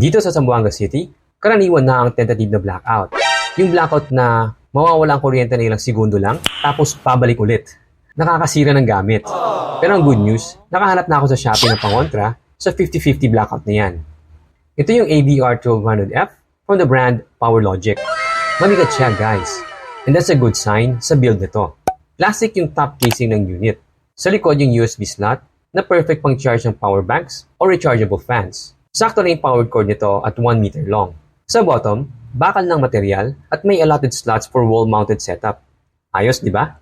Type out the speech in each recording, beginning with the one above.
Dito sa Zamboanga City, karaniwan na ang tentative na blackout. Yung blackout na mawawala ang kuryente na ilang segundo lang, tapos pabalik ulit. Nakakasira ng gamit. Pero ang good news, nakahanap na ako sa Shopee ng pangontra sa 50-50 blackout na yan. Ito yung AVR1200F from the brand PowerLogic. Mabigat siya guys. And that's a good sign sa build nito. Plastic yung top casing ng unit. Sa likod yung USB slot na perfect pang charge ng power banks o rechargeable fans. Sakto na yung power cord nito at 1 meter long. Sa bottom, bakal ng material at may allotted slots for wall-mounted setup. Ayos, di ba?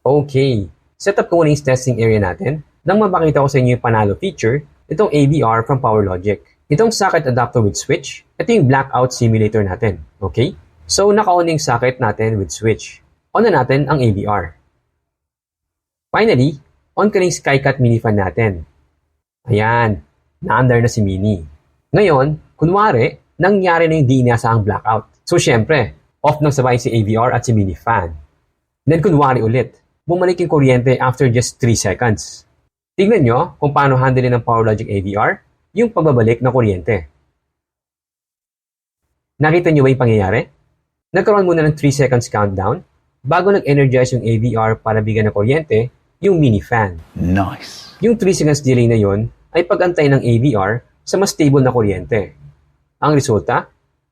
Okay, setup ko muna yung testing area natin nang mapakita ko sa inyo yung panalo feature itong AVR from PowerLogic. Itong socket adapter with switch, ito yung blackout simulator natin. Okay? So, naka-on yung socket natin with switch. On na natin ang AVR. Finally, on ka na yung SkyCat mini fan natin. Ayan, na-under na si Mini. Ngayon, kunwari, nangyari na yung di inaasahang blackout. So, syempre, off nang sabay si AVR at si Mini fan. Then, kunwari ulit, bumalik yung kuryente after just 3 seconds. Tignan nyo kung paano handle ng PowerLogic AVR yung pagbabalik ng kuryente. Nakita nyo ba yung pangyayari? Nagkaroon muna ng 3 seconds countdown bago nag-energize yung AVR para bigyan ng kuryente yung mini fan. Nice. Yung 3 seconds delay na yon ay pag-antay ng AVR sa mas stable na kuryente. Ang resulta,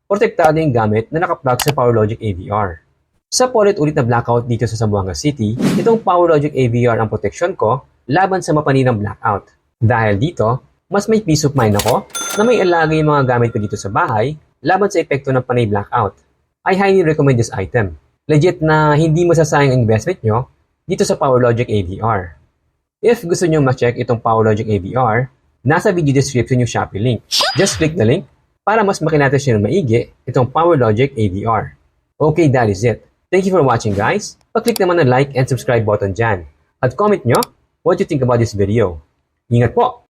protektado yung gamit na nakaplug sa PowerLogic AVR. Sa paulit-ulit na blackout dito sa Zamboanga City, itong PowerLogic AVR ang proteksyon ko laban sa mapaninang blackout. Dahil dito, mas may peace of mind ako na may alagay yung mga gamit ko dito sa bahay laban sa epekto ng panay blackout. I highly recommend this item. Legit na hindi masasayang ang investment nyo dito sa PowerLogic AVR. If gusto nyo ma-check itong PowerLogic AVR, nasa video description yung Shopee link. Just click the link para mas makinatas nyo ng maigi itong PowerLogic AVR. Okay, that is it. Thank you for watching guys. Pa-click naman ang like and subscribe button dyan. At comment nyo what you think about this video. Ingat po!